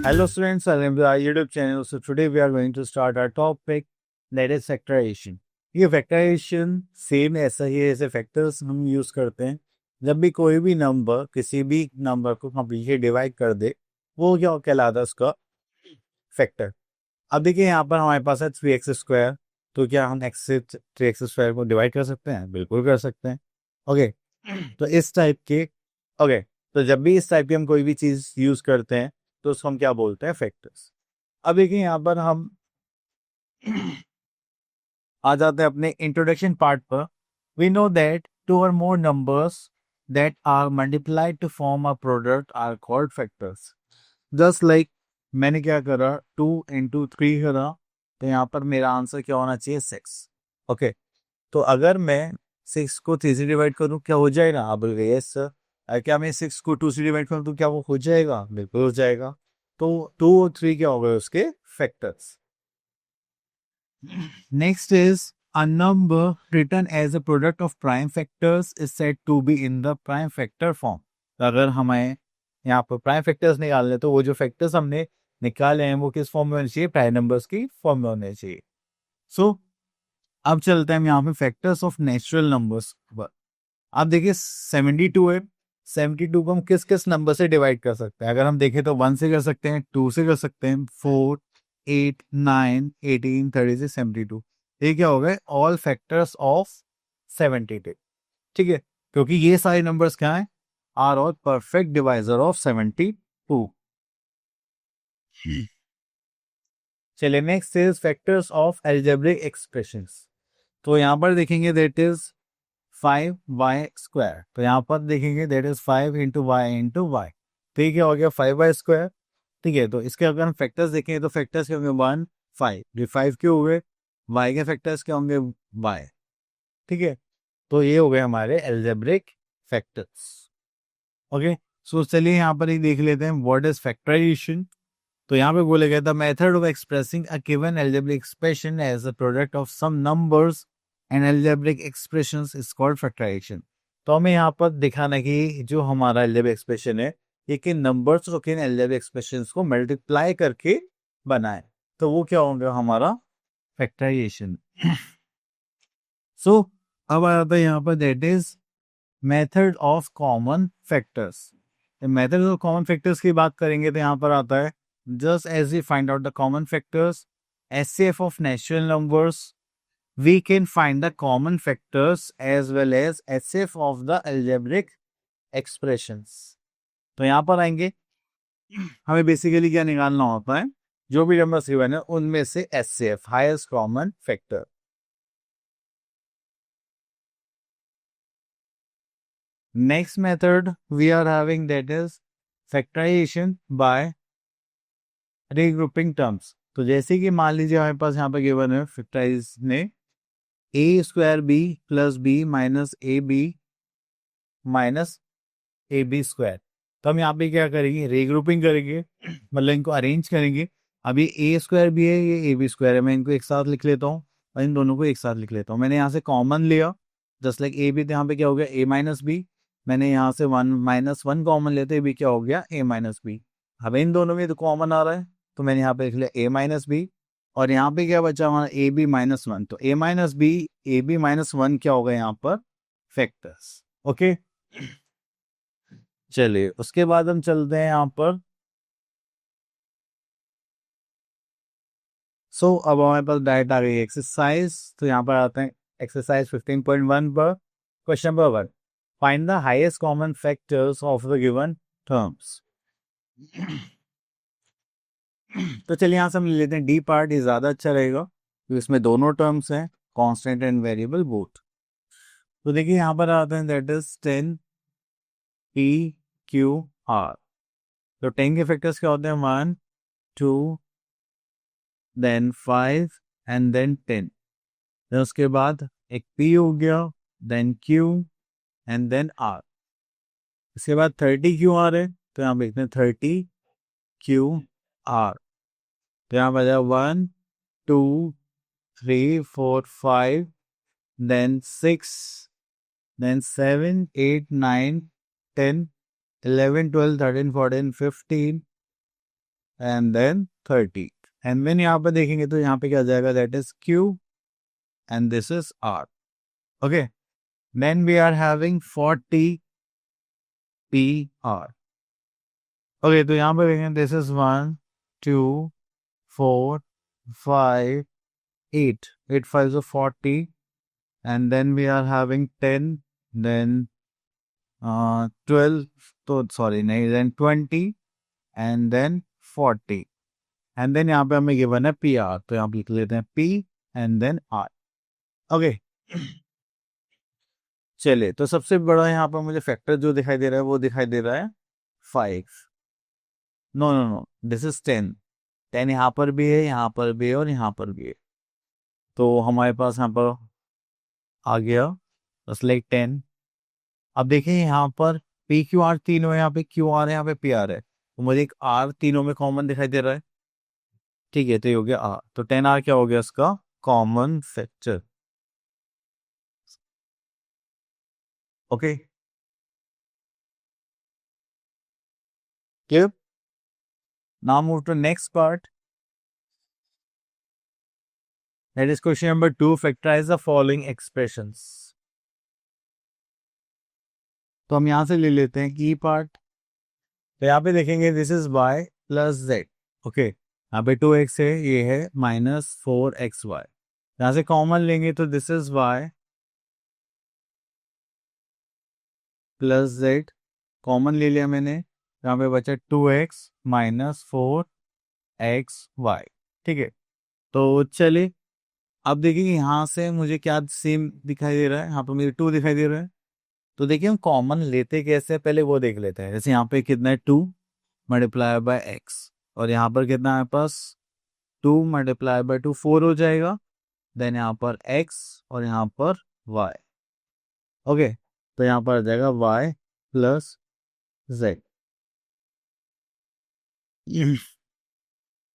Hello students, welcome to our YouTube channel. So today we are going to start our topic that is factorization. ये factorization same ऐसा ही है जैसे factors हम use करते हैं जब भी कोई भी नंबर किसी भी नंबर को कम्प्लीटली डिवाइड कर दे वो क्या कहलाता है उसका फैक्टर। अब देखिए यहाँ पर हमारे पास है 3x², तो क्या हम x से 3x² को डिवाइड कर सकते हैं? बिल्कुल कर सकते हैं। ओके, तो इस टाइप के ओके, तो जब भी इस टाइप की हम कोई भी चीज यूज करते हैं तो उसको हम क्या बोलते हैं? फैक्टर्स। अब देखिए यहाँ पर हम आ जाते हैं अपने इंट्रोडक्शन पार्ट पर। We know that two or more numbers that are multiplied to form a product are called factors. Just like मैंने क्या करा, 2 × 3 करा, तो यहाँ पर मेरा आंसर क्या होना चाहिए? 6। ओके, तो अगर मैं 6 को 3 से डिवाइड करूँ क्या हो जाएगा? आप बोल गए यस सर। क्या मैं 6 को 2 से डिवाइड करूँ तो क्या वो हो जाएगा? बिल्कुल हो जाएगा। तो 2 और 3 क्या हो गए उसके factors. Next is a number written as a product of prime factors is said to be in the prime factor form। अगर हमें यहाँ पर प्राइम फैक्टर्स निकालने तो वो जो फैक्टर्स हमने निकाले हैं वो किस फॉर्म में होने चाहिए? प्राइम नंबर्स की फॉर्म में होने चाहिए। सो अब चलते हैं हम यहाँ पे फैक्टर्स ऑफ नेचुरल नंबर्स पर। आप देखिए 72 है, 72 को हम किस किस नंबर से डिवाइड कर सकते हैं? अगर हम देखें तो 1 से कर सकते हैं, 2 से कर सकते हैं, 4, 8, 9, 18, 36, 72। ये क्या हो गए? All factors of 72। ठीक है, क्योंकि ये सारे नंबर्स क्या हैं? Are all perfect divisor of 72। चलिए next is factors of algebraic expressions. तो यहाँ पर देखेंगे दैट इज 5y²। तो यहाँ पर देखेंगे दैट इज 5 × y। तो ये क्या हो गया? 5y²। ठीक है, तो इसके अगर हम फैक्टर्स देखेंगे तो फैक्टर्स क्या होंगे? 1, 5। ये 5 क्यों हो गए? y के फैक्टर्स क्या होंगे? y। ठीक है, तो ये हो गए हमारे एल्जेब्रिक फैक्टर्स। ओके, सो चलिए यहाँ पर ही देख लेते हैं व्हाट इज फैक्टराइजेशन। तो यहाँ पे बोले गया the method of expressing a given algebraic expression as a product of some numbers and algebraic expressions is called factorization. तो हमें यहाँ पर दिखाना कि जो हमारा एल्जेब्रिक एक्सप्रेशन है ये किन नंबर्स और किन एल्जेब्रिक एक्सप्रेशंस को मल्टीप्लाई करके बनाए, तो वो क्या होगा? हमारा फैक्टराइजेशन। सो अब आ जाता है यहाँ पर that is method of common factors. Method of common factors की बात करेंगे तो यहाँ पर आता है just as we find out the common factors, SCF of natural numbers, we can find the common factors as well as SCF of the algebraic expressions। तो यहाँ पर आएंगे हमें बेसिकली क्या निकालना होता है? जो भी नंबर गिवन है उनमें से SCF highest common factor. Next method we are having that is factorization by regrouping terms. तो जैसे कि मान लीजिए हमारे पास यहाँ पे गिवन है फैक्टराइज ने a²b + b - ab - ab²। तो हम यहाँ पे क्या करेंगे? रीग्रुपिंग करेंगे, मतलब इनको अरेंज करेंगे। अब ये a² भी है, ये ab² है। मैं इनको एक साथ लिख लेता हूँ और इन दोनों को एक साथ लिख लेता हूँ। मैंने यहाँ से कॉमन लिया, जस्ट लाइक a भी, तो यहाँ पे क्या हो गया? a - b। मैंने यहाँ से 1 कॉमन लेते भी क्या हो गया? a - b। अब इन दोनों में तो कॉमन आ रहा है तो मैंने यहाँ पे लिख लिया a - b। और यहाँ पे क्या बचा हमारा? ab - 1। तो a - b, ab - 1 क्या होगा यहाँ पर? फैक्टर्स। ओके, चलिए उसके बाद हम चलते हैं यहाँ पर। सो अब हमारे पास डायरेक्ट आ गई एक्सरसाइज। तो यहाँ पर आते हैं एक्सरसाइज 15.1 पर। Question number 1, find the highest common factors of the given terms. तो चलिए यहाँ से हम ले लेते हैं डी पार्ट, ये ज्यादा अच्छा रहेगा क्योंकि इसमें दोनों टर्म्स हैं, कांस्टेंट एंड वेरिएबल बोथ। तो देखिए यहाँ पर आते हैं that is 10 p q r। तो 10 के फैक्टर्स क्या होते हैं? 1, 2, देन 5 एंड देन 10। देन उसके बाद एक p हो गया, then q and then r। इसके बाद 30 क्यू आर है, तो यहाँ पे देखते हैं 30 क्यू आर। तो यहाँ पर 1, 2, 3, 4, 5, then 6, then 7, 8, 9, 10, 11, 12, 13, 14, 15, and then 30 and then यहाँ पे देखेंगे तो यहाँ पे क्या आ जाएगा, that is Q and this is R. Okay, then we are having 40 PR. Okay, तो यहाँ पे देखेंगे this is 1 2 4 5 8 8 5 so 40 and then we are having 10 then 12 तो सॉरी नहीं, then 20 and then 40 and then यहाँ पे हमें गिवन है PR, तो यहाँ पे लिख लेते हैं P and then R. Okay, चलिए, तो सबसे बड़ा यहाँ पर मुझे फैक्टर जो दिखाई दे रहा है वो दिखाई दे रहा है 5. No no no, this is 10. 10 यहाँ पर भी है, यहाँ पर भी है और यहाँ पर भी है. तो हमारे पास यहाँ पर आ गया बस लाइक 10. अब देखिए यहाँ पर पी क्यू आर तीनों है, यहाँ पे क्यू आर है, यहाँ पे पी आर है, तो मुझे एक आर तीनों में कॉमन दिखाई दे रहा है. ठीक है, तो ये हो गया आर. तो 10R क्या हो गया इसका common factor. Okay, clear. Now move to next part. That is question number 2. Factorize the following expressions. तो हम यहां से ले लेते हैं की पार्ट. तो यहाँ पे देखेंगे this is y plus z. Okay, यहाँ पे 2x है, ये है -4xy. यहाँ से कॉमन लेंगे तो this is y plus z. Common ले लिया मैंने, यहाँ पे बचा 2x माइनस 4xy. ठीक है, तो चलिए अब देखिए यहाँ से मुझे क्या सेम दिखाई दे रहा है, यहाँ पे मुझे 2 दिखाई दे रहा है. तो देखिए हम कॉमन लेते कैसे हैं, पहले वो देख लेते हैं. जैसे यहाँ पे कितना है 2 मल्टीप्लाई बाय एक्स, और यहाँ पर कितना है पास 2 मल्टीप्लाई बाय 2 4 हो जाएगा. देन यहाँ पर x और यहाँ पर y. ओके, तो यहाँ पर आ जाएगा y प्लस z.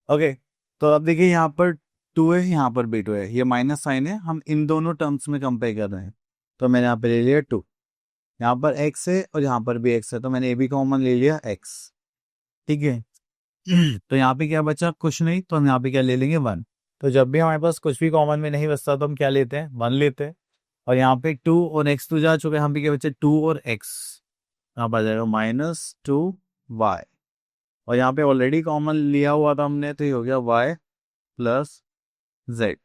ओके, तो अब देखिए यहाँ पर 2 है, यहाँ पर भी 2 है, ये माइनस साइन है, हम इन दोनों टर्म्स में कंपेयर कर रहे हैं. तो मैंने यहाँ पे ले लिया 2. यहाँ पर x है और यहाँ पर भी x है, तो मैंने ये भी कॉमन ले लिया x. ठीक है, तो यहाँ पे क्या बचा, कुछ नहीं, तो हम यहाँ पे क्या ले लेंगे 1. तो जब भी हमारे पास कुछ भी कॉमन में नहीं बचता तो हम क्या लेते हैं, 1 लेते हैं. और यहाँ पे 2 और x तो जा चुके हैं, यहाँ पे क्या बचा 2 और x. यहाँ पर आ जाएगा -2y. और यहाँ पे ऑलरेडी कॉमन लिया हुआ था हमने, तो ये हो गया y प्लस z.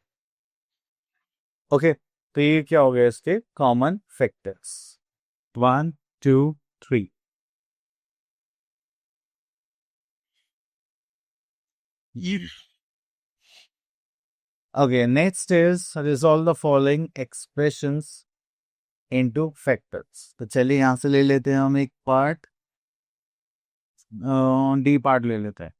ओके, तो ये क्या हो गया इसके common factors 1 2 3. Okay, next is resolve the following expressions into factors. तो चलिए यहाँ से ले लेते हैं हम एक पार्ट, डी पार्ट ले लेते हैं.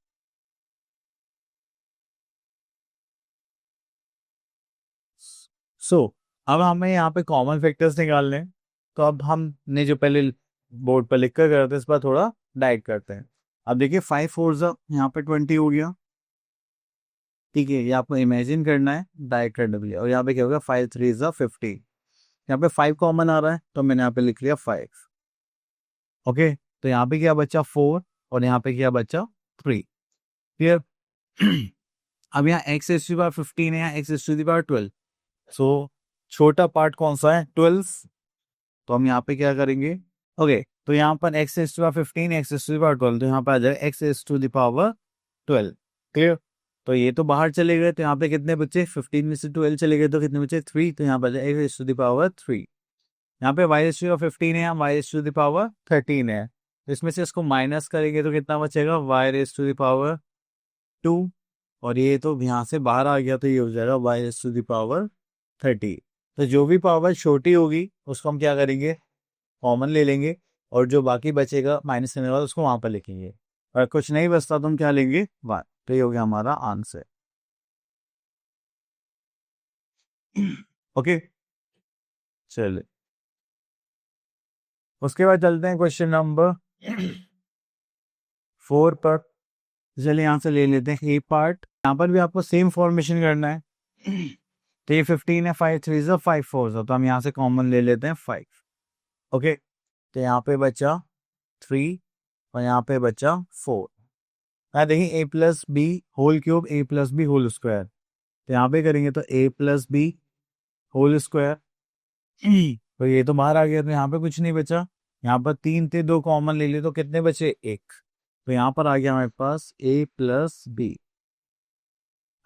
अब हमें यहाँ पे कॉमन फैक्टर्स निकालने हैं. तो अब हमने जो पहले बोर्ड पर लिख कर करते हैं, इस पर थोड़ा डाइट करते हैं. अब देखिए 5 4 यहाँ पे 20 हो गया. ठीक है, ये आपको इमेजिन करना है, डाइट करना भी है. और यहाँ पे क्या होगा 5 3 50. यहाँ पे 5 कॉमन आ रहा है, तो मैंने यहाँ पे लिख लिया 5. ओके, तो यहाँ पे क्या बचा 4 और यहाँ पे क्या बचा 3. क्लियर. अब यहाँ x is to the power 15 है, यहाँ x is to the power 12. सो छोटा पार्ट कौन सा है 12. तो हम यहाँ पे क्या करेंगे, ओके, तो यहाँ पर x is to the power 15 x is to the power 12, तो यहाँ पे आ जाएगा x is to the power 12. Clear. तो ये तो बाहर चले गए, तो यहाँ पे कितने बच्चे 15 में से 12 चले गए, तो कितने बच्चे 3. तो यहाँ पर x is to the power 3. यहाँ पे y is to the power 15 है, यहाँ y is to the power 13 है, तो इसमें से इसको माइनस करेंगे तो कितना बचेगा y is to the power 2. और ये तो यहाँ से बाहर आ गया, तो ये हो जाएगा y is to the power 30. तो जो भी पावर छोटी होगी उसको हम क्या करेंगे, कॉमन ले लेंगे, और जो बाकी बचेगा माइनस करने वाला उसको वहां पर लिखेंगे. और कुछ नहीं बचता तो हम क्या लेंगे 1. तो ये हो गया हमारा आंसर. ओके, चलिए उसके बाद चलते हैं क्वेश्चन नंबर 4 पर. चलिए यहाँ से ले लेते हैं ए पार्ट. यहाँ पर भी आपको सेम फॉर्मेशन करना है. तो ये 15 है, 5 3 5 4, तो हम यहाँ से कॉमन ले लेते हैं 5. ओके, तो यहाँ पे बचा 3 और यहाँ पे बचा 4. देखिए ए प्लस बी होल क्यूब ए प्लस बी होल स्क्वायर, तो यहाँ पे करेंगे तो ए प्लस बी होल स्क्वायर, तो ये तो बाहर आ गया, तो यहाँ पे कुछ नहीं बचा। यहाँ पर 3 थे, 2 कॉमन ले लिए तो कितने बचे, 1। तो यहाँ पर आ गया हमारे पास ए प्लस बी।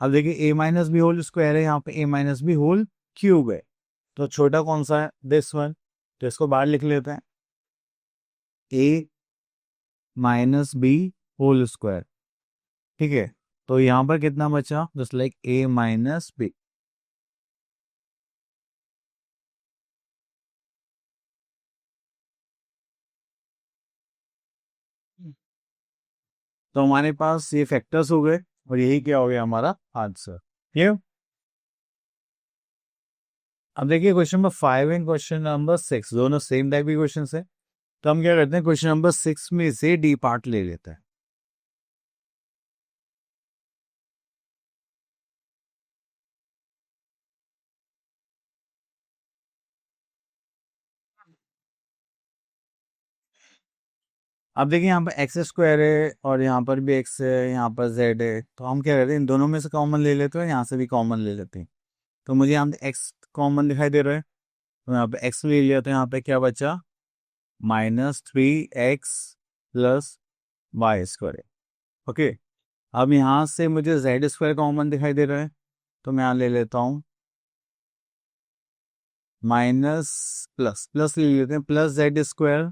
अब देखिए A minus B whole square है, यहाँ पे A minus B whole cube है, तो छोटा कौन सा है, दिस वन, तो इसको बाहर लिख लेते हैं, A minus B whole square. ठीक है, तो यहाँ पर कितना बचा, just like A minus B. तो हमारे पास ये फैक्टर्स हो गए और यही क्या हो गया हमारा आंसर ये। अब देखिए question number 5 and question number 6 दोनों सेम टाइप के क्वेश्चन है, तो हम क्या करते हैं, क्वेश्चन नंबर 6 में से डी पार्ट ले लेते हैं। अब देखिए यहाँ पर एक्स स्क्वायर है और यहाँ पर भी एक्स है, यहाँ पर जेड है, तो हम क्या करते हैं, इन दोनों में से कॉमन ले लेते हैं, यहाँ से भी कॉमन ले लेते हैं। तो मुझे यहाँ पे एक्स कॉमन दिखाई दे रहा है, तो यहाँ पे एक्स ले लिया, तो यहाँ पे क्या बचा, -3x plus Y square. Okay, अब यहाँ से मुझे जेड स्क्वायर कॉमन दिखाई दे रहा है, तो मैं यहाँ ले लेता हूँ माइनस प्लस प्लस ले लेते हैं, प्लस जेड स्क्वायर,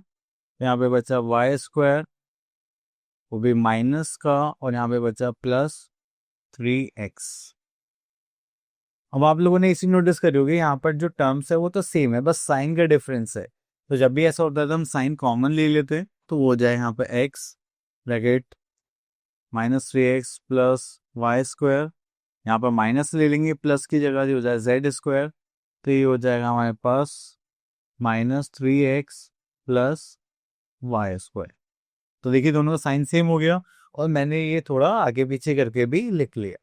यहाँ पे बचा वाई स्क्वायर वो भी माइनस का, और यहाँ पे बचा +3x। अब आप लोगों ने इसी नोटिस करी होगी, यहाँ पर जो टर्म्स है वो तो सेम है, बस साइन का डिफरेंस है। तो जब भी ऐसा होता है तो हम साइन कॉमन ले लेते हैं, तो वो हो जाए यहाँ पे x bracket -3x plus Y square, यहाँ पर माइनस ले लेंगे, प्लस की जगह जो हो जाए जेड स्क्वायर, तो ये हो जाएगा हमारे पास -3x प्लस वाई स्क्वायर। तो देखिए दोनों का साइन सेम हो गया, और मैंने ये थोड़ा आगे पीछे करके भी लिख लिया।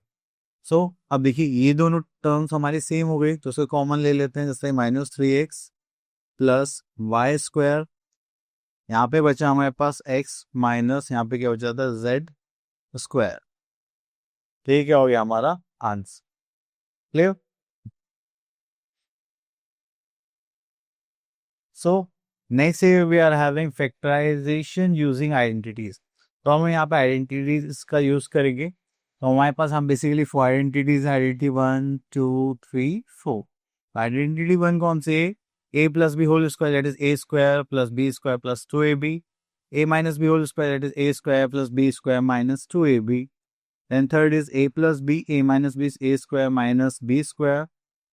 सो अब देखिए ये दोनों टर्म्स हमारी सेम हो गई, तो उसको कॉमन ले लेते हैं, जैसे -3x प्लस वाई स्क्वायर, यहाँ पे बचा हमारे पास x माइनस यहाँ पे क्या बचा था z स्क्वायर। तो ये क्या हो गया हमारा answer, clear. So next we are having factorization using identities, तो हम यहाँ पे आइडेंटिटीज का यूज करेंगे। तो हमारे पास हम बेसिकली 4 आइडेंटिटीज, आइडेंटिटी 1 2 3 4। आइडेंटिटी 1 कौन सी है, a plus B whole square that is A square plus B square plus 2ab, a minus B whole square that is A square plus B square minus 2ab। Then third is a plus b, a minus b is a square minus b square.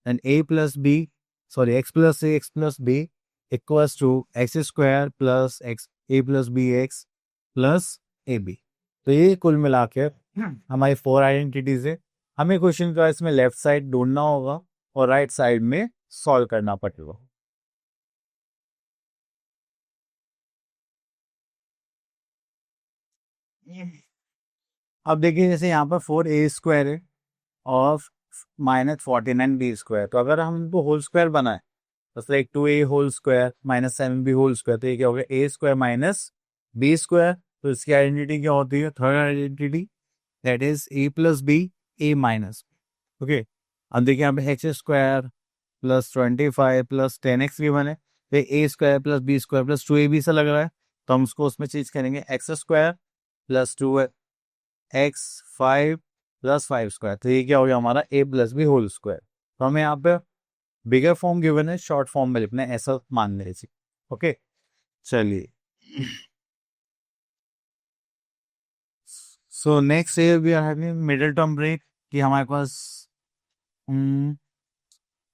Then a plus b, sorry, x plus a, x plus b equals to x square plus x, a plus b x plus ab। तो ये कुल मिला के हमारी 4 identities है। हमें question का इसमें लेफ्ट साइड ढूंढना होगा और राइट साइड में सॉल्व करना पड़ेगा। अब देखिए जैसे यहाँ पर 4a स्क्वायर है और -49b स्क्वायर, तो अगर हम इनको होल स्क्वायर बनाए, तो एक 2a whole square -7b whole square, तो ये क्या हो गया a square minus B square. तो इसकी आइडेंटिटी क्या होती है, third identity that is a plus B a minus. Okay, अब देखिए यहाँ पे x square plus 25 plus 10x भी बने, तो a square plus B square plus 2ab सा लग रहा है, तो हम उसको उसमें चेंज करेंगे, X square plus 2x5 plus 5 square, तो ये क्या हो गया हमारा a plus B whole square. तो हमें यहाँ पे बिगर फॉर्म गिवन है, शॉर्ट फॉर्म में लिखना है, ऐसा मान लीजिए। ओके, चलिए। So next we are having middle term break, कि हमारे पास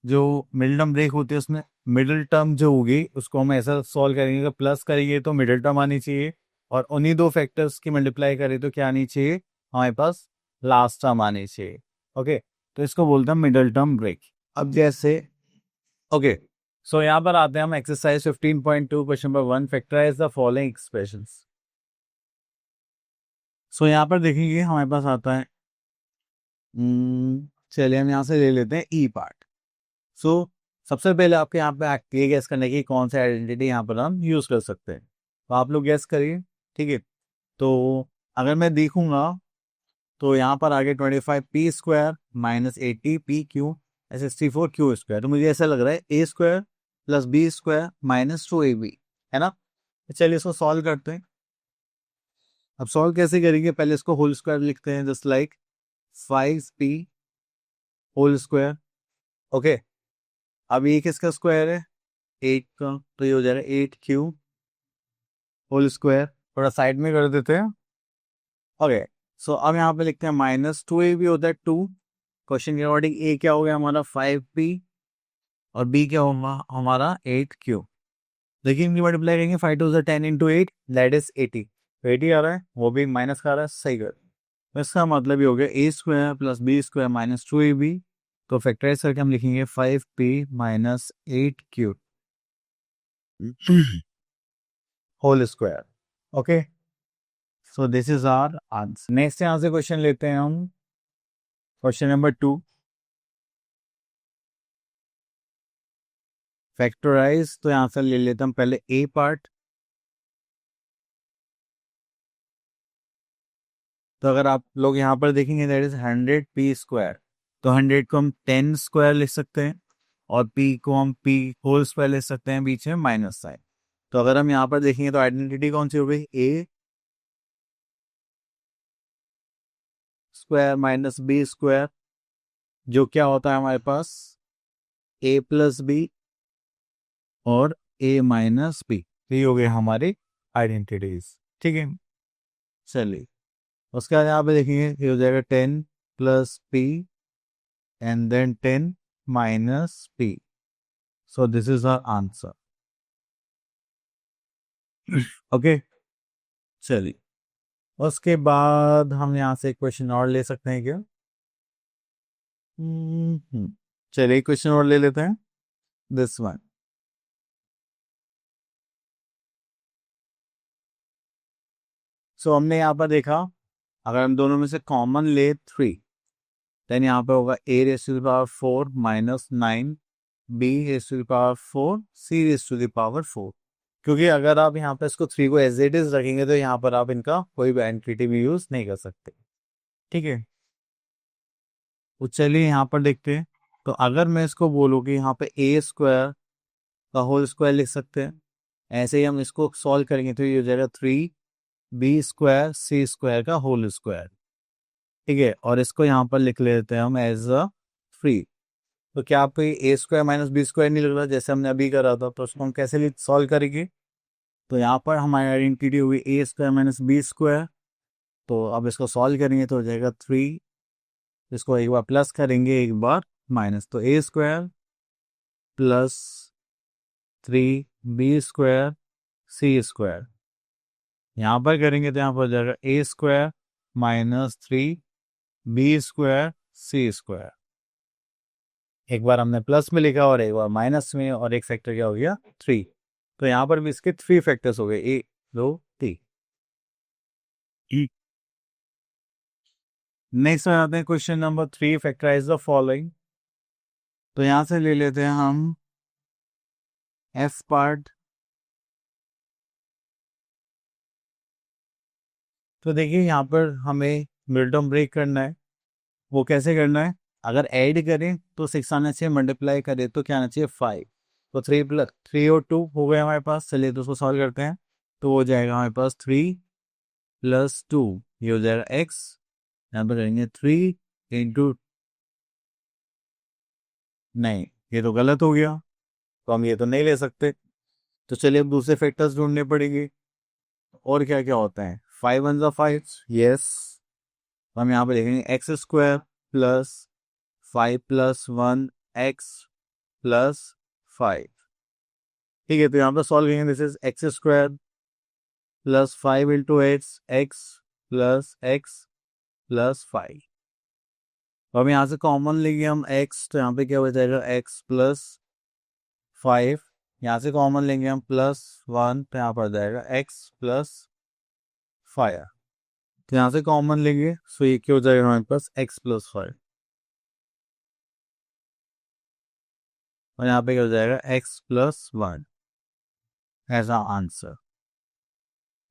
जो मिडिल टर्म ब्रेक होती है उसमें मिडिल टर्म जो होगी उसको हम ऐसा सॉल्व करेंगे कि प्लस करेंगे तो मिडिल टर्म आनी चाहिए, और उन्हीं दो फैक्टर्स की मल्टीप्लाई करें तो क्या आनी चाहिए हमारे पास, लास्ट टर्म आनी चाहिए। ओके, तो इसको बोलते हैं मिडिल टर्म ब्रेक। अब जैसे ओके, सो यहाँ पर आते हैं हम exercise 15.2 question number 1, factorise the following expressions. So यहाँ पर देखेंगे हमारे पास आता है, चलिए हम यहाँ से ले लेते हैं ई पार्ट। सो सबसे पहले आपके यहाँ पे ये गैस करने की कौन सा आइडेंटिटी यहाँ पर हम यूज कर सकते हैं, तो आप लोग गैस करिए। ठीक है, तो अगर मैं देखूंगा तो यहाँ पर आगे 25p² माइनस 80p³ 64q², तो मुझे ऐसा लग रहा है a² plus b² minus 2ab, है ना। चलिए इसको सॉल्व करते हैं। अब सॉल्व कैसे करेंगे, पहले इसको होल स्क्वायर लिखते हैं, just like 5p whole square. Okay, अब ये किसका स्क्वायर है, 8 का, तो ये हो जाएगा 8q होल स्क्वायर। थोड़ा साइड में कर देते हैं। ओके, सो अब यहाँ पे लिखते हैं माइनस 2ab होता है 2। क्वेश्चन के अकॉर्डिंग ए क्या हो गया हमारा 5p और बी क्या होगा हमारा 8q। देखिए इनकी मल्टीप्लाई करेंगे, 5 टू 10 इंटू 8 दैट इज 80। 80 आ रहा है, वो भी माइनस का आ रहा है, सही कर। तो इसका मतलब ये हो गया a² plus b² minus 2ab। तो फैक्टराइज करके हम लिखेंगे 5p minus 8q whole square. Okay, so this is our answer. Next यहाँ से क्वेश्चन लेते हैं हम, क्वेश्चन नंबर 2। फैक्टराइज, तो यहाँ से ले लेते हम पहले ए पार्ट। तो अगर आप लोग यहाँ पर देखेंगे दैट इज 100p²। तो 100 को हम 10² लिख सकते हैं और p को हम p होल स्क्वायर लिख सकते हैं, बीच में माइनस साइन। तो अगर हम यहाँ पर देखेंगे तो आइडेंटिटी कौन सी हो गई, a² माइनस b², जो क्या होता है हमारे पास a प्लस बी और a माइनस बी। ये हो गए हमारी आइडेंटिटीज, ठीक है। चलिए उसके बाद यहाँ पे देखेंगे, ये हो जाएगा 10 plus p and then 10 minus p. So this is our answer. Okay, चलिए उसके बाद हम यहाँ से एक क्वेश्चन और ले सकते हैं क्या, चलिए क्वेश्चन और ले लेते हैं, दिस वन। सो हमने यहाँ पर देखा, अगर हम दोनों में से कॉमन ले 3, देन यहाँ पे होगा a⁴ माइनस 9 b⁴ c⁴। क्योंकि अगर आप यहाँ पे इसको 3 को एज इट इज रखेंगे तो यहाँ पर आप इनका कोई भी आइडेंटिटी भी यूज नहीं कर सकते, ठीक है। तो चलिए यहाँ पर देखते हैं। तो अगर मैं इसको बोलूँ कि यहाँ पे a² का होल स्क्वायर लिख सकते हैं, ऐसे ही हम इसको सॉल्व करेंगे तो ये हो जाएगा 3b² c² का होल स्क्वायर, ठीक है। और इसको यहाँ पर लिख लेते हैं हम एज अ 3। तो क्या आपको a² माइनस b² नहीं लग रहा जैसे हमने अभी करा था, तो उसको हम कैसे सॉल्व करेंगे। तो यहाँ पर हमारी आइडेंटिटी हुई a² माइनस b²। तो अब इसको सॉल्व करेंगे तो हो जाएगा 3, इसको एक बार प्लस करेंगे एक बार माइनस, तो a² प्लस 3b² c²। यहाँ पर करेंगे तो यहाँ पर हो जाएगा a² माइनस 3b² c²। एक बार हमने प्लस में लिखा और एक बार माइनस में, और एक फैक्टर क्या हो गया 3। तो यहाँ पर भी इसके 3 फैक्टर्स हो गए, 1 2 3। नेक्स्ट आ जाते हैं question number 3, factorize the following. तो यहां से ले लेते हैं हम एफ पार्ट। तो देखिए यहाँ पर हमें मिड टर्म ब्रेक करना है। वो कैसे करना है, अगर ऐड करें तो 6 आना चाहिए, मल्टीप्लाई करें तो क्या आना चाहिए 5। तो 3 प्लस 3 और 2 हो गए हमारे पास। चलिए तो उसको सॉल्व करते हैं। तो हो जाएगा हमारे पास 3 प्लस 2, ये हो जाएगा x। यहाँ पर करेंगे 3 इंटू, नहीं ये तो गलत हो गया, तो हम ये तो नहीं ले सकते। तो चलिए अब दूसरे फैक्टर्स ढूंढने पड़ेंगे। और क्या क्या होता है, 5 वन ज़ा 5, यस। हम यहाँ पे देखेंगे x² plus 5 plus 1 x plus 5, ठीक है। तो यहाँ पे सॉल्व करेंगे, this is x² plus 5 into x plus x plus 5। तो हम यहाँ से कॉमन लेंगे हम x, तो यहाँ पे क्या हो जाएगा x प्लस 5। यहाँ से कॉमन लेंगे हम प्लस 1, तो यहाँ पर जाएगा x प्लस 5। तो यहाँ से कॉमन लेंगे, सो ये क्या हो जाएगा हमारे पास x प्लस 5, और यहाँ पे क्या हो जाएगा x प्लस 1 एज आ आंसर।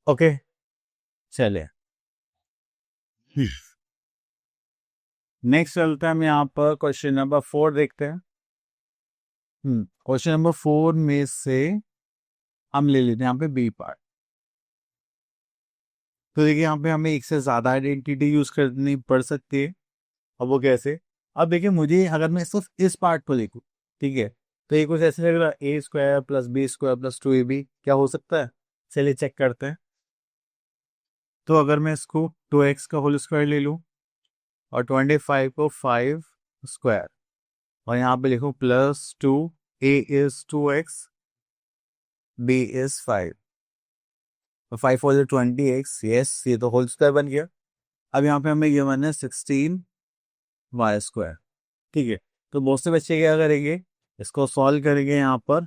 ओके, चलिए नेक्स्ट चलते हैं हम यहाँ पर क्वेश्चन नंबर 4 देखते हैं। क्वेश्चन नंबर 4 में से हम ले लेते हैं यहाँ पे बी पार्ट। तो देखिए यहाँ पे हमें एक से ज्यादा आइडेंटिटी यूज करनी पड़ सकती है। अब वो कैसे? अब देखिए मुझे अगर मैं सिर्फ इस पार्ट को देखूँ, ठीक है, तो ये कुछ ऐसे लग रहा है a square plus B square plus 2ab क्या हो सकता है। चलिए चेक करते हैं। तो अगर मैं इसको 2x का होल स्क्वायर ले लूँ और 25 को 5 स्क्वायर और यहाँ पे लिखूँ +2, a is 2x, b is 5, 5 4 20x, yes ये तो होल स्क्वायर बन गया। अब यहाँ पे हमें गिवन है 16y², ठीक है। तो बहुत से बच्चे क्या करेंगे, इसको सॉल्व करेंगे यहाँ पर,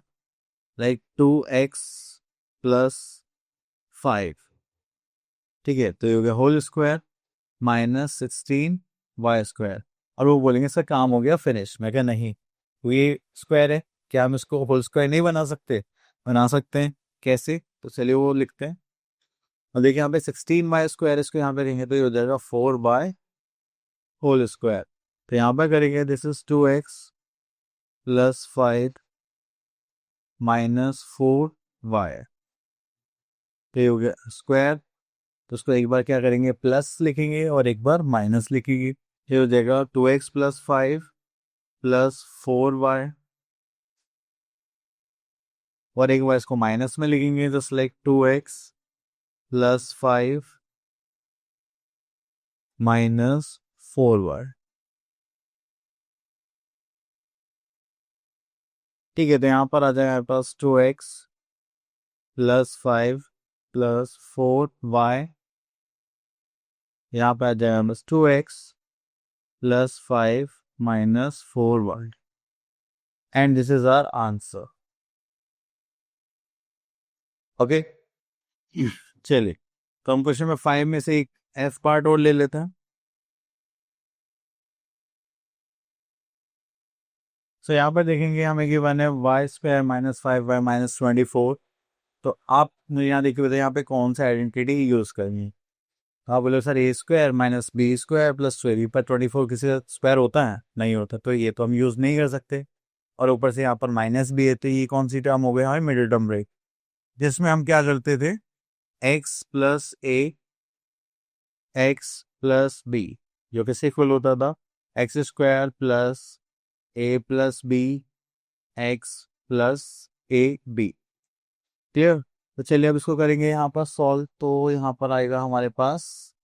लाइक 2x प्लस 5, ठीक है, तो ये हो गया होल स्क्वायर माइनस 16y²। और वो बोलेंगे इसका काम हो गया फिनिश। मैं क्या नहीं, तो ये स्क्वायर है, क्या हम इसको होल स्क्वायर नहीं बना सकते? बना सकते हैं। कैसे? तो चलिए वो लिखते हैं। और देखिए यहाँ पे 16y², इसको यहाँ पे रहेंगे तो ये हो जाएगा 4y होल स्क्वायर। तो यहाँ पर करेंगे this is 2x plus 5 minus 4y, तो ये हो गया स्क्वायर। तो उसको एक बार क्या करेंगे, प्लस लिखेंगे और एक बार माइनस लिखेंगे। ये हो जाएगा 2x प्लस 5 प्लस 4y, और एक बार इसको माइनस में लिखेंगे just like 2x plus 5 minus 4y, ठीक है। तो यहाँ पर आ जाएगा हमारे पास 2x प्लस 5 प्लस 4y, यहाँ पे आ जाएगा बस 2x plus 5 minus 4y, and this is our answer. Okay, चलिए तो हम क्वेश्चन में 5 में से एक एफ पार्ट और ले लेते हैं। सो यहाँ पर देखेंगे हमें गिवन है y² माइनस 5y माइनस 24। तो आप यहाँ देखिए बताइए यहाँ पे कौन सा आइडेंटिटी यूज करनी है। आप बोले sir a² minus b² plus 12, पर 24 किसी का स्क्वायर होता है? नहीं होता, तो ये तो हम यूज नहीं कर सकते। और ऊपर से यहाँ पर माइनस भी है, तो ये कौन सी टर्म हो गया हमारी मिडिल टर्म ब्रेक, जिसमें हम क्या करते थे, x plus a x plus b, जो किससे इक्वल होता था, x² plus a plus b x plus a b। Clear? तो चलिए अब इसको करेंगे यहाँ पर सॉल्व। तो यहाँ पर आएगा हमारे पास,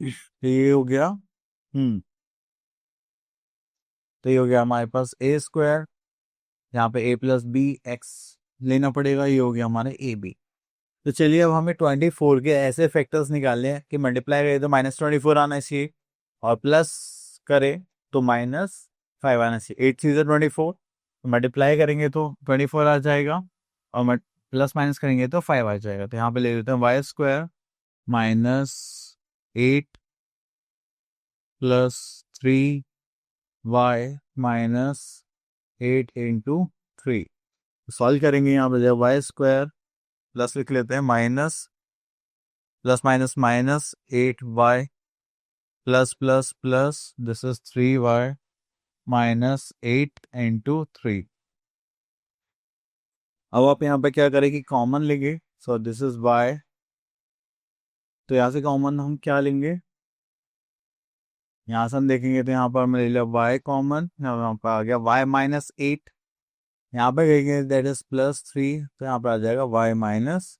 ये हो गया तो ये हो गया हमारे पास a², यहाँ पे a प्लस बी एक्स लेना पड़ेगा, ये हो गया हमारे ए बी। तो चलिए अब हमें 24 के ऐसे फैक्टर्स निकालने हैं कि मल्टीप्लाई करें तो -24 आना चाहिए और प्लस करें तो -5 आना चाहिए। 8 3 24, मल्टीप्लाई करेंगे तो 24 आ जाएगा और प्लस माइनस करेंगे तो 5 आ जाएगा। तो यहाँ पे ले लेते हैं y² minus 8 plus 3y minus 8 into 3। Solve करेंगे, यहाँ पे y² प्लस लिख लेते हैं minus plus minus minus 8y plus plus plus this is 3y minus 8 into 3। अब आप यहाँ पे क्या करेंगे, कॉमन लेंगे। सो दिस इज y, तो यहाँ से कॉमन हम क्या लेंगे, यहाँ से हम देखेंगे तो यहाँ पर हमने ले लिया y कॉमन, यहाँ पर आ गया y माइनस 8, यहाँ पे कहेंगे दैट इज प्लस 3, तो यहाँ पर आ जाएगा y माइनस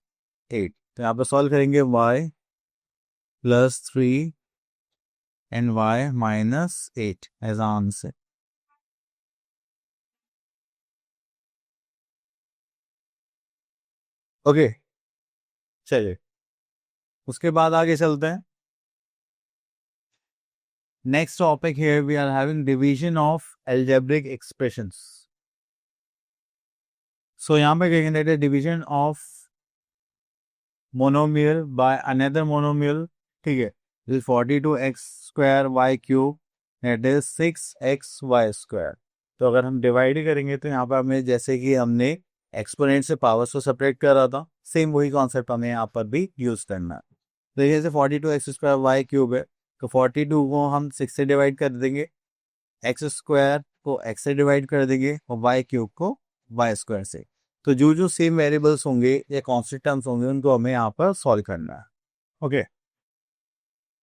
8। तो यहाँ पे सॉल्व करेंगे y plus 3 and y minus 8 as answer. Okay, चलिए उसके बाद आगे चलते हैं। Next topic here we are having division of algebraic expressions. So यहाँ पे कहेंगे division of monomial by another monomial, ठीक है, this 42x² y³ that is 6xy²। तो अगर हम डिवाइड करेंगे तो यहाँ पर हमें, जैसे कि हमने एक्सपोनेंट से पावर्स को सेपरेट करा था, सेम वही कॉन्सेप्ट हमें यहाँ पर भी यूज करना है। देखिए जैसे 42x² वाई क्यूब है, तो 42 को हम 6 से डिवाइड कर देंगे, एक्स स्क्वायर को एक्स से डिवाइड कर देंगे और वाई क्यूब को वाई स्क्वायर से। तो जो जो सेम वेरिएबल्स होंगे या कॉन्स्टेंट टर्म्स होंगे उनको हमें यहाँ पर सॉल्व करना है। Okay,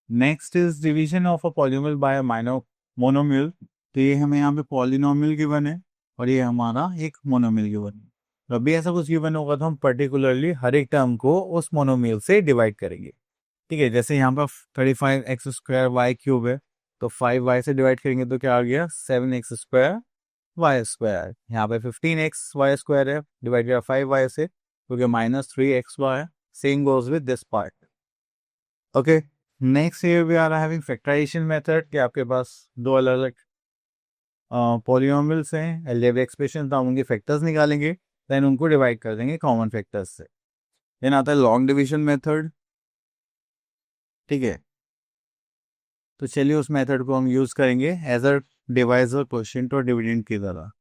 next is division of a polynomial bye monomial. तो ये हमें यहाँ पे पॉलिनोमियल गिवन है और ये हमारा एक मोनोमियल गिवन है। तो अभी ऐसा कुछ गिवन होगा तो हम पर्टिकुलरली हर एक टर्म को उस मोनोमियल से डिवाइड करेंगे। ठीक है, जैसे यहाँ पर 35x² वाई क्यूब है, तो 5y से डिवाइड करेंगे तो क्या आ गया 7x² वाई स्क्वायर। यहाँ पे 15x² है, डिवाइड किया 5y से तो क्या -3xy। Same goes with this part. Okay, next here we are having factorization method कि आपके पास दो अलग अलग पॉलिनोमियल्स हैं, अलजेब्रिक एक्सप्रेशन, तो हम उनके फैक्टर्स निकालेंगे, देन उनको डिवाइड कर देंगे कॉमन फैक्टर्स से। देन आता है लॉन्ग डिवीजन मेथड। ठीक है, तो चलिए उस मेथड को हम यूज़ करेंगे एज अ डिवाइजर क्वोशिएंट और डिविडेंड की तरह।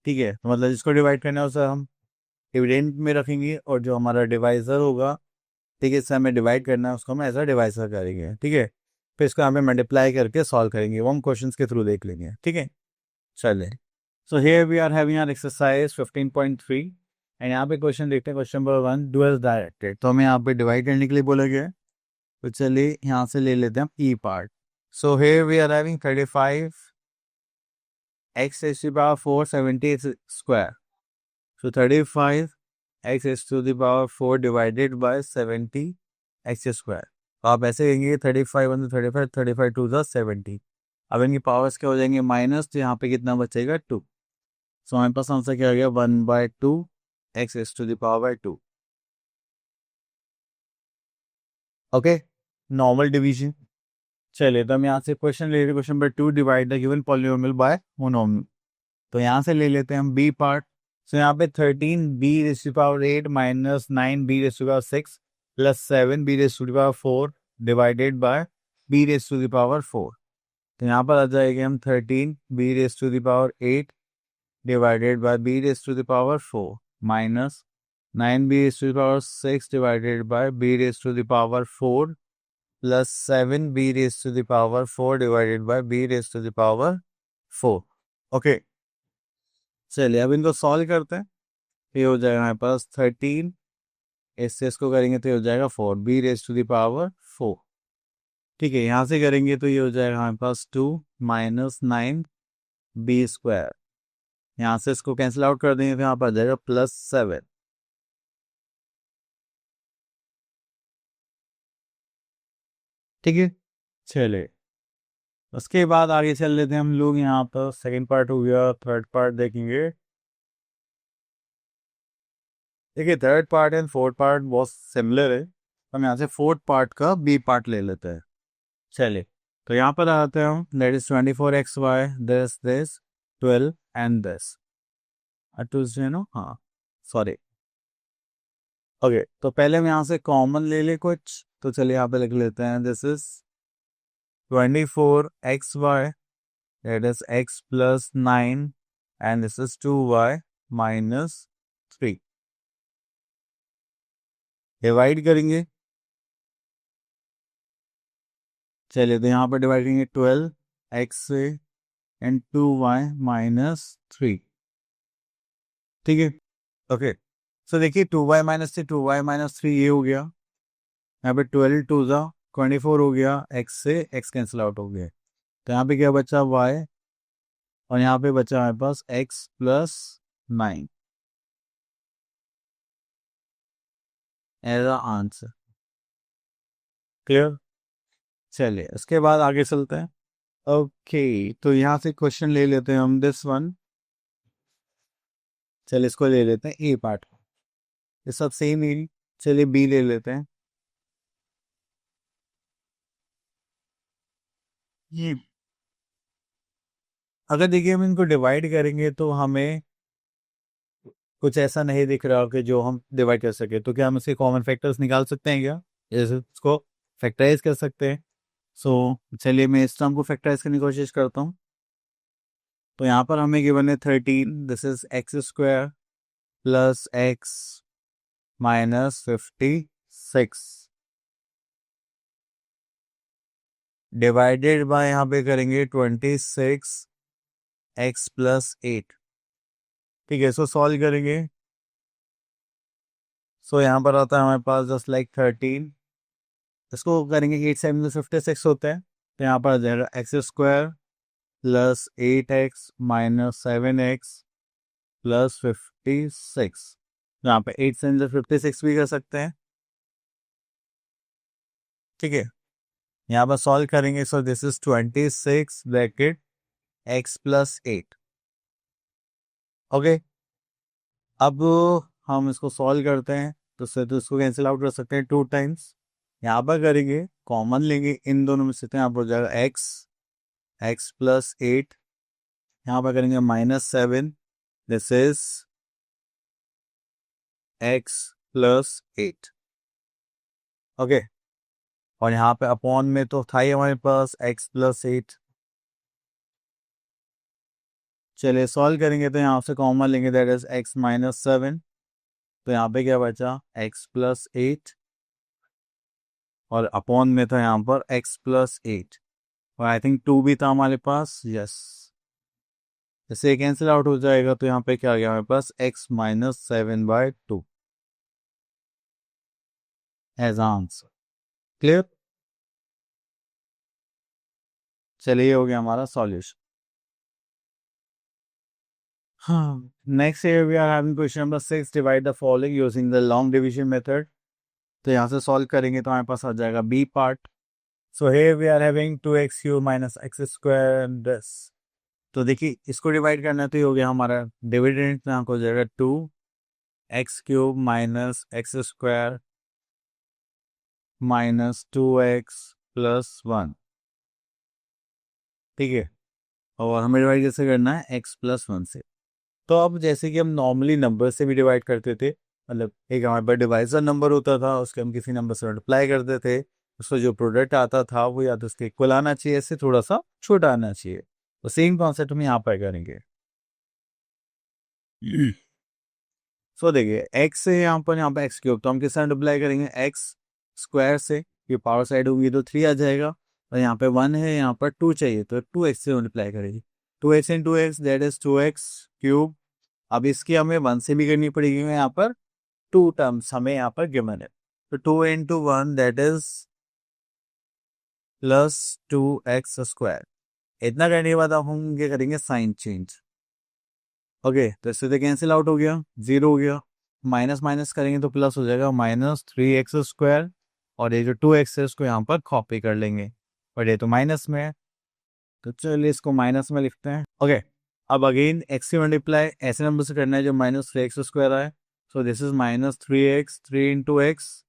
ठीक है, तो मतलब जिसको डिवाइड करना है उसे हम डिविडेंड में रखेंगे और जो हमारा डिवाइजर होगा, ठीक है, इससे हमें डिवाइड करना है उसको हम एज अ डिवाइजर करेंगे। ठीक है, फिर इसको हमें मल्टीप्लाई करके सॉल्व करेंगे, वो हम क्वेश्चंस के थ्रू देख लेंगे। ठीक है, चलिए। So here we are having our exercise 15.3 and यहाँ पे क्वेश्चन देखते हैं, क्वेश्चन नंबर 1 डुअल डायरेक्टेड। तो हमें यहाँ पे डिवाइड करने के लिए बोला गया है, तो चलिए यहाँ से ले लेते हैं हम E part. So here we are having 35 x raised to the power 4 70 square. So 35 x raised to the power 4 divided by 70 x square. तो आप ऐसे कहेंगे 35 1 35 35 2 70। अब इनकी पावर्स क्या हो जाएंगे माइनस, तो यहाँ पे कितना बचेगा 2। सो हमारे पास आंसर क्या हो गया 1/2 x raised to the power 2। Okay, normal division. चलिए तो हम यहाँ से क्वेश्चन ले रहे हैं, question number 2 divide the given polynomial bye monomial. तो यहाँ से ले लेते हैं हम बी पार्ट। सो यहाँ पे 13b⁸ minus 9b⁶ plus 7b⁴ divided by b⁴। तो यहाँ पर आ जाएगा हम 13b⁸ divided by b⁴ minus 9b⁶ divided by b⁴ plus 7b⁴ divided by b⁴। Okay, चलिए अब इनको सॉल्व करते हैं। ये हो जाएगा हमारे पास 13, इसको करेंगे तो ये हो जाएगा 4 b⁴ ठीक है, यहाँ से करेंगे तो ये हो जाएगा हमारे पास 2 माइनस 9b²। यहाँ से इसको कैंसिल आउट कर देंगे तो यहाँ पर आ जाएगा +7। ठीक है, चलिए उसके बाद आगे चल लेते हैं हम लोग। यहाँ पर सेकेंड पार्ट हो गया, थर्ड पार्ट देखेंगे। देखिए third part and fourth part बहुत सिमिलर है, हम यहाँ से फोर्थ पार्ट का बी पार्ट ले लेते हैं। चलिए, तो यहाँ पर आते हैं हम, that is 24xy this 12 and this no, हाँ सॉरी। ओके, तो पहले हम यहाँ से कॉमन ले ले कुछ, तो चलिए यहाँ पे लिख लेते हैं this is 24xy that is x plus 9 and this is 2y minus 3। Divide करेंगे, चलिए तो यहाँ पर डिवाइड करेंगे 12x से एंड 2y माइनस 3। ठीक है, ओके। सो देखिए 2y माइनस 3 2y माइनस 3 ये हो गया, यहाँ पे 12 2 24 हो गया, x से x कैंसिल आउट हो गया, तो यहाँ पे क्या बचा y और यहाँ पे बचा हमारे पास x plus 9 as answer. Clear, चलिए उसके बाद आगे चलते हैं। ओके, तो यहाँ से क्वेश्चन ले लेते हैं हम दिस वन। चलिए इसको ले लेते हैं ए पार्ट, ये सब सेम ही। चलिए बी ले लेते हैं। ये अगर देखिए हम इनको डिवाइड करेंगे तो हमें कुछ ऐसा नहीं दिख रहा कि जो हम डिवाइड कर सके, तो क्या हम इसके कॉमन फैक्टर्स निकाल सकते हैं क्या, जैसे इसको फैक्टराइज कर सकते हैं। सो चलिए मैं इस टर्म को फैक्टराइज करने की कोशिश करता हूँ। तो यहाँ पर हमें गिवन है 13, this is x² plus x minus 56। Divided by यहाँ पे करेंगे 26x प्लस 8। ठीक है, इसको सॉल्व करेंगे। सो यहाँ पर आता है हमारे पास जस्ट लाइक 13। इसको करेंगे 8 7 56 होता है, तो यहाँ पर आ जाएगा x square plus 8x minus 7x plus 56। यहाँ पे 8 से 56 भी कर सकते हैं। ठीक है, यहाँ पर सॉल्व करेंगे। सो this is 26 bracket x plus 8। Okay, अब हम इसको सॉल्व करते हैं, तो इसको कैंसिल आउट कर सकते हैं 2 टाइम्स। यहाँ पर करेंगे कॉमन लेंगे इन दोनों में से, तो यहाँ पर हो जाएगा x प्लस 8। यहाँ पर करेंगे -7, this is x plus 8। Okay, और यहाँ पे अपॉन में तो था ही हमारे पास x प्लस 8। चलिए सॉल्व करेंगे, तो यहाँ से कॉमन लेंगे, दैट इज x माइनस 7। तो यहाँ पे क्या बचा x प्लस 8, और अपॉन में था यहाँ पर x प्लस 8, और आई थिंक 2 भी था हमारे पास। यस, जैसे कैंसिल आउट हो जाएगा, तो यहाँ पे क्या आ गया हमारे पास x minus 7/2 as answer. Clear? चलिए, हो गया हमारा सॉल्यूशन। हाँ, next here we are having question number 6, divide the following using the long division method। तो यहाँ से सॉल्व करेंगे तो हमारे पास आ जाएगा B part. So here we are having 2x³ minus X square this. तो देखिए, इसको डिवाइड करना है, तो ये हो गया हमारा डिविडेंड, तो यहाँ को हो जाएगा 2x³ minus X square minus 2x plus 1। ठीक है, और हमें डिवाइड कैसे करना है, x प्लस 1 से। तो अब जैसे कि हम नॉर्मली नंबर से भी डिवाइड करते थे, मतलब एक हमारे पास डिवाइजर नंबर होता था, उसके हम किसी नंबर से मल्टीप्लाई करते थे, उसका जो प्रोडक्ट आता था वो या तो उसके इक्वल आना चाहिए, इससे थोड़ा सा छोटा आना चाहिए। तो सेम कॉन्सेप्ट हम यहाँ पर करेंगे। सो देखिए, एक्स से यहाँ पर x³, तो हम किस तरह मल्टीप्लाई करेंगे, एक्स स्क्वायर से, ये पावर साइड होगी तो 3 आ जाएगा, और यहाँ पे 1 है, यहाँ पर 2 चाहिए, तो 2x से मल्टीप्लाई करेंगे। 2x in 2x that is 2x³। अब इसकी हमें 1 से भी करनी पड़ेगी, यहाँ पर 2 टर्म्स हमें यहाँ पर गिवन है, तो 2 into 1 that is plus 2x square. इतना करने के बाद अब हम क्या करेंगे, साइन चेंज। ओके, तो इससे कैंसिल आउट हो गया, 0 हो गया, माइनस माइनस करेंगे तो प्लस हो जाएगा, -3x स्क्वायर, और ये जो 2x है उसको यहाँ पर कॉपी कर लेंगे, और ये तो माइनस में है, तो चलिए इसको माइनस में लिखते हैं। ओके, अब अगेन x की मल्टीप्लाई ऐसे नंबर से करना है जो -3x स्क्वायर आए, सो this is -3x, 3 into x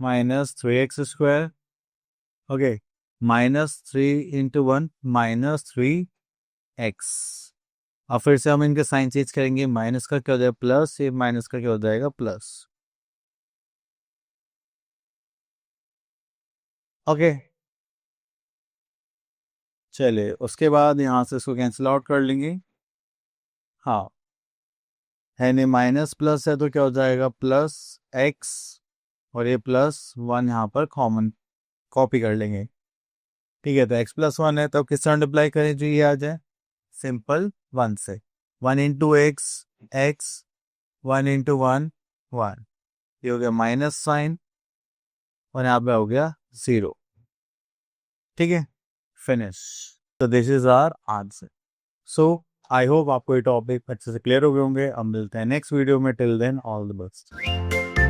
-3x square. Okay, -3 into 1 -3x। अब फिर से हम इनके साइन चेंज करेंगे, माइनस का क्या हो जाएगा प्लस, ये माइनस का क्या हो जाएगा प्लस। ओके, चलिए उसके बाद यहाँ से इसको कैंसिल आउट कर लेंगे। हाँ, है नहीं, माइनस प्लस है तो क्या हो जाएगा प्लस x, और ये +1 यहाँ पर कॉमन कॉपी कर लेंगे। ठीक है, तो x प्लस 1 है, तो किस तरह मल्टीप्लाई करें जो ये आ जाए, सिंपल 1 से, 1 into x, x 1 into 1 1, ये हो गया माइनस साइन, और यहाँ पे हो गया 0। ठीक है, फिनिश। तो this is our answer. So I hope आपको ये टॉपिक अच्छे से क्लियर हो गए होंगे। अब मिलते हैं नेक्स्ट वीडियो में, till then all the best.